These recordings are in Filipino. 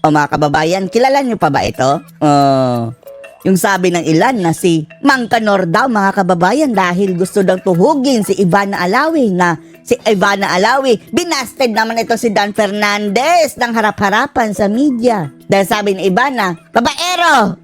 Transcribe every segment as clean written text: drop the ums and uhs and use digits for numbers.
O mga kababayan, kilala niyo pa ba ito? Yung sabi ng ilan na si Mang Kanor daw mga kababayan dahil gusto daw tuhugin si Ivana Alawi na si Ivana Alawi. Binasted naman ito si Dan Fernandez ng harap-harapan sa media. Dahil sabi ni Ivana, babaero!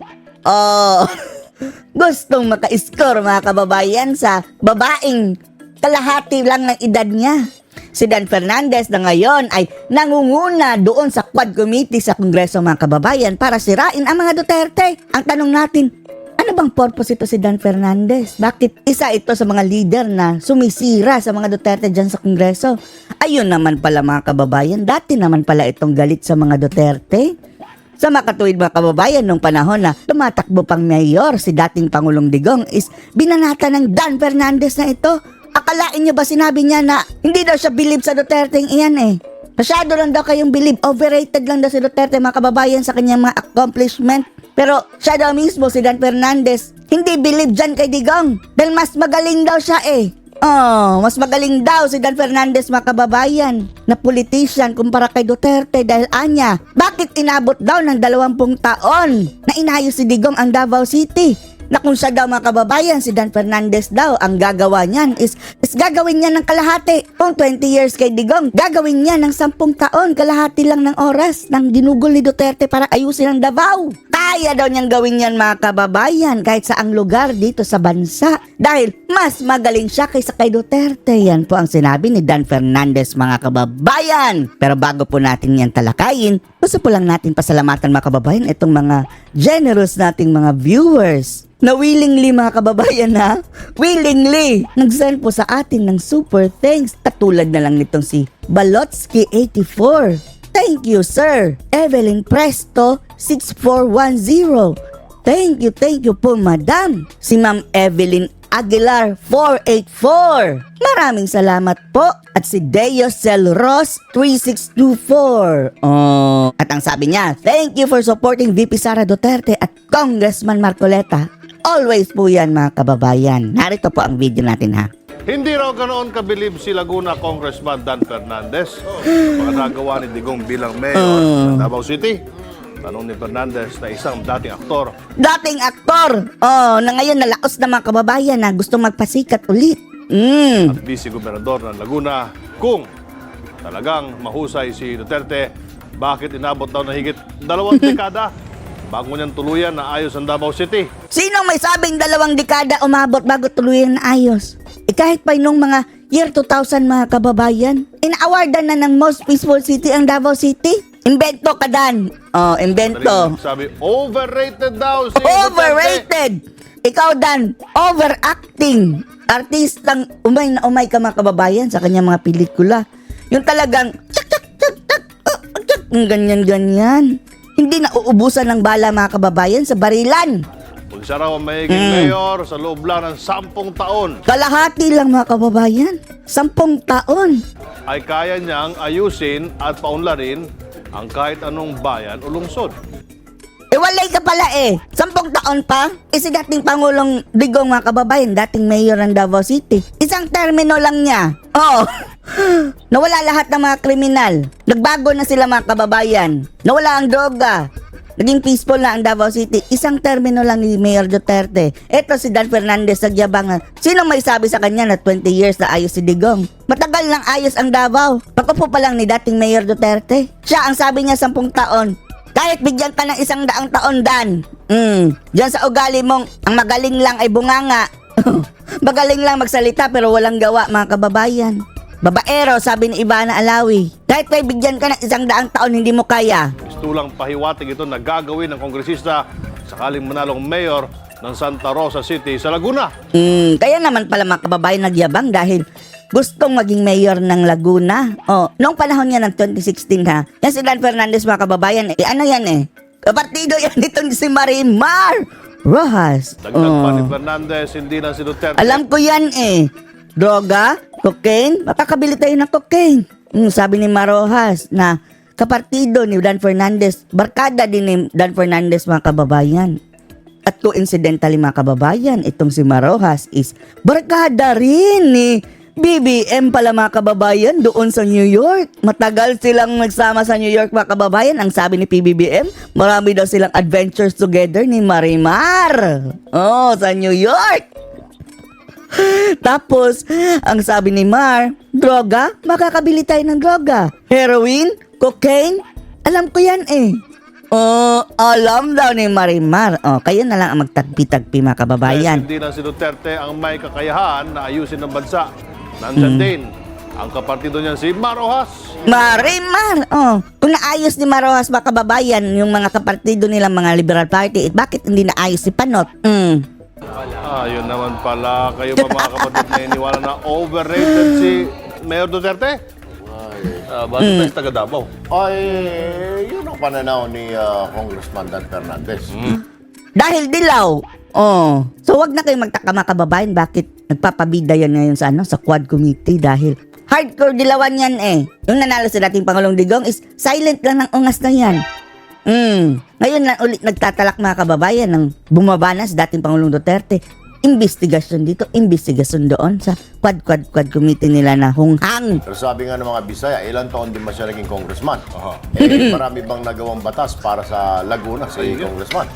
Gustong maka-score mga kababayan sa babaeng kalahati lang ng edad niya. Si Dan Fernandez na ngayon ay nangunguna doon sa Quad Committee sa Kongreso mga kababayan para sirain ang mga Duterte. Ang tanong natin, ano bang purpose ito si Dan Fernandez? Bakit isa ito sa mga leader na sumisira sa mga Duterte dyan sa Kongreso? Ayun naman pala mga kababayan, dati naman pala itong galit sa mga Duterte. Sa makatuwid mga kababayan, nung panahon na tumatakbo pang mayor si dating Pangulong Digong is binanata ng Dan Fernandez na ito. Akalain niyo ba sinabi niya na hindi daw siya believe sa Duterte iyan eh? Masyado lang daw kayong believe. Overrated lang daw si Duterte mga kababayan sa kanyang mga accomplishment. Pero siya daw mismo, si Dan Fernandez, hindi believe dyan kay Digong. Dahil mas magaling daw siya eh. Mas magaling daw si Dan Fernandez mga kababayan na politician kumpara kay Duterte dahil anya. Bakit inabot daw ng 20 taon na inayos si Digong ang Davao City? Na kung siya daw mga kababayan, si Dan Fernandez daw, ang gagawa niyan is gagawin niya ng kalahati. Kung 20 years kay Digong, gagawin niya ng 10 taon, kalahati lang ng oras ng ginugol ni Duterte para ayusin ang Davao. Kaya daw niyang gawin yan mga kababayan kahit saang lugar dito sa bansa. Dahil mas magaling siya kaysa kay Duterte. Yan po ang sinabi ni Dan Fernandez mga kababayan. Pero bago po natin yan talakayin, gusto po lang natin pasalamatan mga kababayan itong mga generous nating mga viewers na willingly mga kababayan na willingly nag-send po sa atin ng super thanks. Katulad na lang nitong si Balotsky84. Thank you sir. Evelyn Presto 6410. Thank you po madam. Si Ma'am Evelyn Aguilar 484. Maraming salamat po. At si Deo Celros 3624. At ang sabi niya, thank you for supporting VP Sara Duterte at Congressman Marcoleta. Always po yan mga kababayan. Narito po ang video natin ha. Hindi raw ganoon kabilib si Laguna Congressman Dan Fernandez. Mga nagawa ni Digong bilang mayor ng Davao City. Tanong ni Fernandez na isang dating aktor. Dating aktor! Na ngayon nalaos na mga kababayan na gusto magpasikat ulit. At vice-gobernador ng Laguna kung talagang mahusay si Duterte, bakit inabot daw na higit 2 dekada bago niyang tuluyan na ayos ang Davao City? Sinong may sabing 2 dekada umabot bago tuluyan na ayos? Kahit pa nung mga year 2000 mga kababayan, in-awardan na ng most peaceful city ang Davao City. Invento ka Dan. Invento. Sabi, overrated daw si Overrated! Duterte. Ikaw Dan, overacting. Artistang umay na umay ka mga kababayan sa kanyang mga pelikula. Yung talagang ganyan-ganyan. Hindi na uubusan ng bala mga kababayan sa barilan. Kung siya raw ang magiging mayor sa loob lang ng 10 taon, Kalahati lang mga kababayan. 10 taon. ay kaya niyang ayusin at paunlarin ang kahit anong bayan o lungsod. Walay ka pala 10 taon pa. Si dating Pangulong Digong mga kababayan, dating mayor ng Davao City. Isang termino lang niya. Nawala lahat ng mga kriminal. Nagbago na sila mga kababayan. Nawala ang droga. Naging peaceful na ang Davao City. Isang termino lang ni Mayor Duterte. Ito si Dan Fernandez nagyabangan. Sino may sabi sa kanya na 20 years na ayos si Digong? Matagal lang ayos ang Davao. Pagkupo pa lang ni dating Mayor Duterte. Siya ang sabi niya 10 taon. Kahit bigyan ka ng 100 taon, Dan. Diyan sa ugali mong ang magaling lang ay bunganga. Magaling lang magsalita pero walang gawa mga kababayan. Babaero, sabi ni Ivana Alawi. Kahit may bigyan ka ng 100 taon, hindi mo kaya. Gusto lang pahiwatig ito na gagawin ng kongresista sakaling manalong mayor ng Santa Rosa City sa Laguna. Kaya naman pala mga kababayan nagyabang dahil gustong maging mayor ng Laguna. Noong panahon niya ng 2016 ha. Yan si Dan Fernandez mga kababayan. Ano yan Kapartido yan dito si Marimar Rojas. Dagdag pa ni Fernandez, hindi na si Duterte. Alam ko yan Droga, cocaine, makakabili tayo ng cocaine. Sabi ni Marojas na kapartido ni Dan Fernandez, barkada din ni Dan Fernandez mga kababayan. At coincidentally mga kababayan, itong si Marojas is barkada rin ni BBM pala mga kababayan doon sa New York. Matagal silang nagsama sa New York mga kababayan. Ang sabi ni PBBM, marami daw silang adventures together ni Marimar. Oh, sa New York. Tapos, ang sabi ni Mar, droga? Makakabili tayo ng droga. Heroin? Cocaine? Alam ko yan eh. Oh, alam daw ni Marimar. Oh, kayo na lang ang magtagpi-tagpi mga kababayan. Hindi na si Duterte ang may kakayahan na ayusin ng bansa. Nandyan din ang kapartido niyan si Marojas. Marimar! Oh, kung naayos ni Marojas mga kababayan, yung mga kapartido nilang mga Liberal Party, bakit hindi naayos si Panot? Yun naman pala. Kayo ba mga kapatid naniniwala na overrated si Mayor Duterte? Bakit tayo taga Davao? Ay, yun ang pananaw ni Congressman Dan Fernandez. Dahil dilaw. Oh. So wag na kayong magtaka mga kababayan bakit nagpapabida yan ngayon sa sa Quad Committee dahil hardcore dilawan yan eh. Yung nanalo sa dating Pangulong Digong is silent lang ng ungas na yan. Ngayon lang ulit nagtatalak mga kababayan ng bumaba na sa dating Pangulong Duterte. Investigasyon dito, investigasyon doon sa Quad Committee nila na hunghang. Pero sabi nga ng mga Bisaya, ilang taon din ba siya naging congressman? Marami bang nagawang batas para sa Laguna si congressman?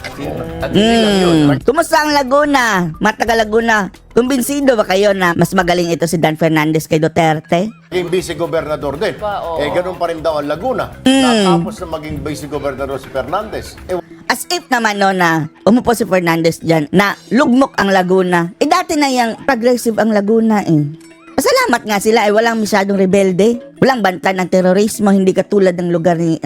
Kumusta ang Laguna? Matagal Laguna. Kumbinsido ba kayo na mas magaling ito si Dan Fernandez kay Duterte? Naging vice-gobernador din. Ganun pa rin daw ang Laguna. Tapos na maging vice-gobernador si Fernandez. As if naman no na umupo si Fernandez dyan na lugmok ang Laguna. Dati na yung progressive ang Laguna eh. Pasalamat nga sila walang masyadong rebelde. Walang banta ng terorismo, hindi katulad ng lugar ni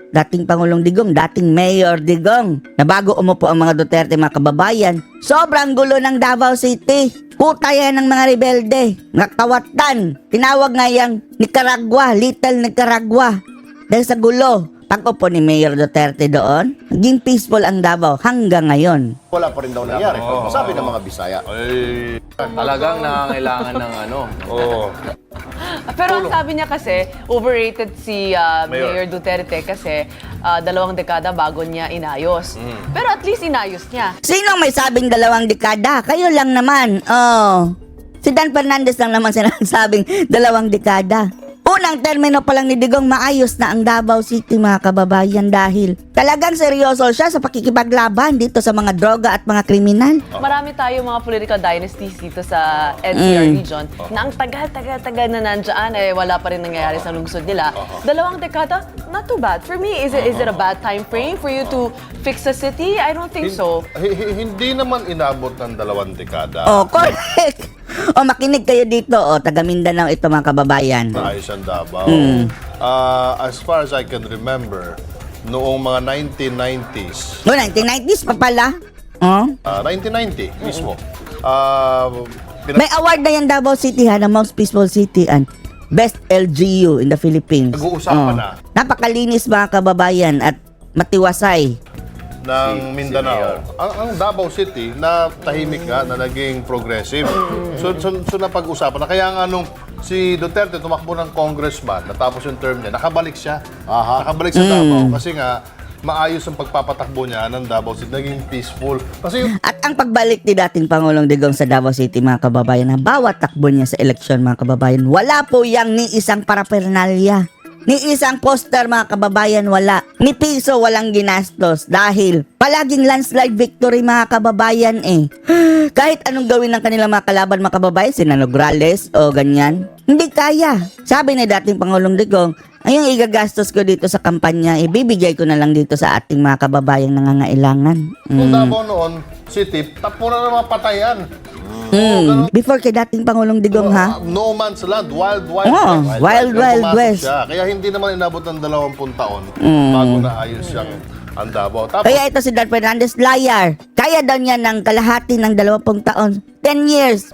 dating Pangulong Digong, dating Mayor Digong. Na bago umupo ang mga Duterte mga kababayan, sobrang gulo ng Davao City. Puta yan ng mga rebelde. Mga kawatan. Tinawag nga yung Nicaragua, Little Nicaragua. Dahil sa gulo. Pag-upo ni Mayor Duterte doon, naging peaceful ang Davao hanggang ngayon. Wala pa rin daw nangyari. Sabi ng mga Bisaya. Talagang nangangailangan ng Pero ang sabi niya kasi, overrated si Mayor Duterte kasi 2 dekada bago niya inayos. Pero at least inayos niya. Sino may sabing 2 dekada? Kayo lang naman. Oh. Si Dan Fernandez lang naman sinasabing 2 dekada. Unang termino pa lang ni Digong, maayos na ang Davao City mga kababayan dahil talagang seryoso siya sa pakikipaglaban dito sa mga droga at mga kriminal. Marami tayo mga political dynasties dito sa NCR region na ang tagal na nandyan, wala pa rin nangyayari sa lungsod nila. 2 dekada, not too bad. For me, is it a bad time frame for you to fix a city? I don't think so. Hindi naman inabot ng 2 dekada. Oh, correct. Makinig kayo dito. Taga Mindanao ito mga kababayan. Ayos ang Davao. As far as I can remember, noong mga 1990s, 1990s pa pala. 1990 mismo, May award na yan Davao City na Most Peaceful City and Best LGU in the Philippines. Nag-uusapan na. Napakalinis mga kababayan at matiwasay. ng Mindanao. Ang Davao City na tahimik nga na naging progressive. So napag-usapan na. Kaya nga nung si Duterte tumakbo ng congressman, natapos yung term niya, nakabalik siya. Nakabalik sa Davao kasi nga maayos ang pagpapatakbo niya ng Davao City, naging peaceful. Kasi At ang pagbalik ni dating Pangulong Digong sa Davao City mga kababayan, na bawat takbo niya sa eleksyon mga kababayan, wala po yang ni isang paraphernalia. Ni isang poster mga kababayan wala. Ni piso walang ginastos dahil palaging landslide victory mga kababayan eh. Kahit anong gawin ng kanilang mga kalaban mga kababayan, sina Nograles o ganyan, hindi kaya. Sabi ni dating Pangulong Digong, ayong igagastos ko dito sa kampanya, ibibigay ko na lang dito sa ating mga kababayang nangangailangan. kung Davao noon, City, tapo na ng mga patayan. Before kay dating Pangulong Digong ha? No man's land, wild Wild West. Siya. Kaya hindi naman inabot ng 20 taon bago naayos siyang ang Davao. Tapos, Kaya ito si Dan Fernandez, liar. Kaya daw niya ng kalahati ng 20 taon. 10 years.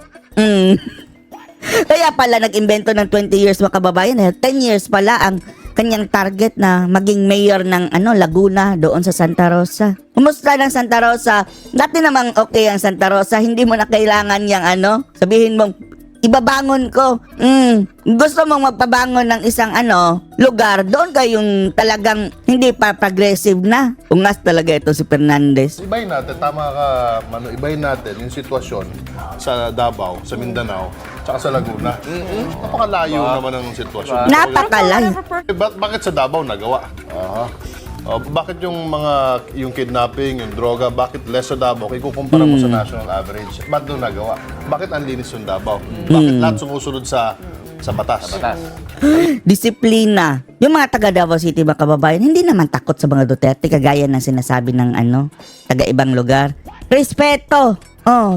Kaya pala nag-imbento ng 20 years mga kababayan. 10 years pala ang kanyang target na maging mayor ng Laguna doon sa Santa Rosa. Kumusta ng Santa Rosa? Dati namang okay ang Santa Rosa. Hindi mo na kailangan yung sabihin mong ibabangon ko. Gusto mong magpabangon ng isang lugar, doon kayong talagang hindi pa progressive na. Ungas talaga ito si Fernandez. Ibayin natin, tama ka, Mano, ibayin natin yung sitwasyon sa Davao, sa Mindanao, tsaka sa Laguna. Napakalayo naman ang sitwasyon. Napakalay. Bakit sa Davao nagawa? Bakit yung kidnapping, yung droga, bakit less sa Davao kung ikukumpara mo sa national average? Ba't doon nagawa? Bakit ang linis yung Davao? Bakit lahat sumusunod sa batas? Disiplina. Yung mga taga Davao City, mga kababayan, hindi naman takot sa mga Duterte kagaya ng sinasabi ng taga ibang lugar. Respeto.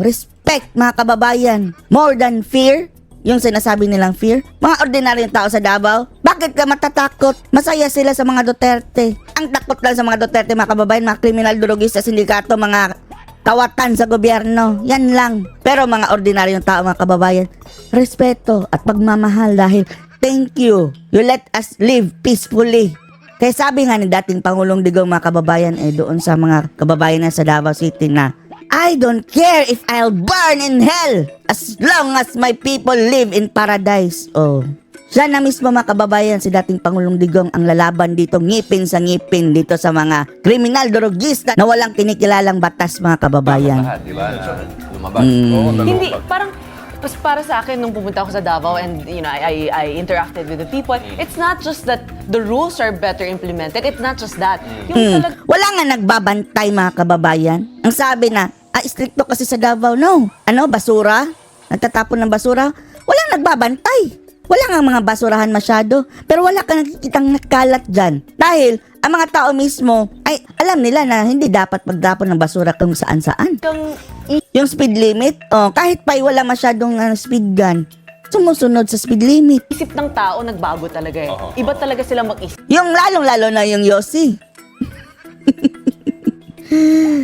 Respect, mga kababayan. More than fear. Yung sinasabi nilang fear. Mga ordinaryong tao sa Davao, bakit ka matatakot? Masaya sila sa mga Duterte. Ang takot lang sa mga Duterte, mga kababayan, mga kriminal, drogista, sindikato, mga kawatan sa gobyerno. Yan lang. Pero mga ordinaryong tao, mga kababayan, respeto at pagmamahal dahil thank you. You let us live peacefully. Kaya sabi nga ni dating Pangulong Digong, mga kababayan, doon sa mga kababayan na sa Davao City na, I don't care if I'll burn in hell as long as my people live in paradise. Siya na mismo, mga kababayan, si dating Pangulong Digong ang lalaban dito, ngipin sa ngipin dito sa mga kriminal, drogista na walang kinikilalang batas, mga kababayan. Lahat, di ba? Na lumabas. Hindi, parang para sa akin, nung pumunta ako sa Davao and I interacted with the people, it's not just that the rules are better implemented. It's not just that. Yung Wala nga nagbabantay, mga kababayan. Ang sabi na, stricto kasi sa Davao. No. Basura? Nagtatapon ng basura? Walang nagbabantay. Wala nga mga basurahan masyado. Pero wala ka nakikitang nakalat dyan. Dahil ang mga tao mismo ay alam nila na hindi dapat magtapon ng basura kung saan-saan. Yung speed limit, kahit pa wala masyadong speed gun, sumusunod sa speed limit. isip ng tao nagbago talaga eh. Iba talaga sila mag-isip. Yung lalong-lalo na yung Yossi.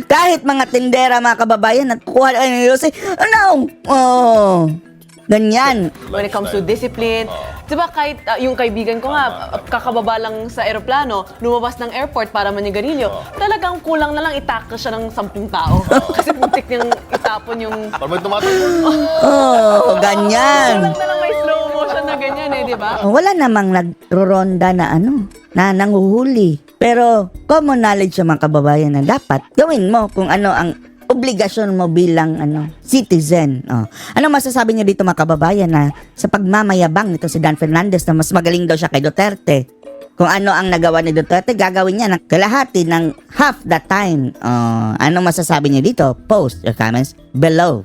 Kahit mga tindera, mga kababayan, nagkukuha na ng Yossi. Ganyan. When it comes to discipline. Diba kahit yung kaibigan ko nga, kakababa lang sa eroplano, lumabas ng airport para manigarilyo, talagang kulang na lang itakal siya ng 10 tao. Kasi putik niyang itapon yung... Para may tumatakbo. Ganyan. Kulang na lang may slow motion na ganyan eh, di ba? Wala namang nagroronda na na nanguhuli. Pero common knowledge yung mga kababayan na dapat gawin mo kung ano ang obligasyon mo bilang citizen. Ano masasabi niyo dito, mga kababayan, na sa pagmamayabang nito si Dan Fernandez na mas magaling daw siya kay Duterte? Kung ano ang nagawa ni Duterte, gagawin niya ng kalahati ng half the time. Ano masasabi niyo dito? Post your comments below.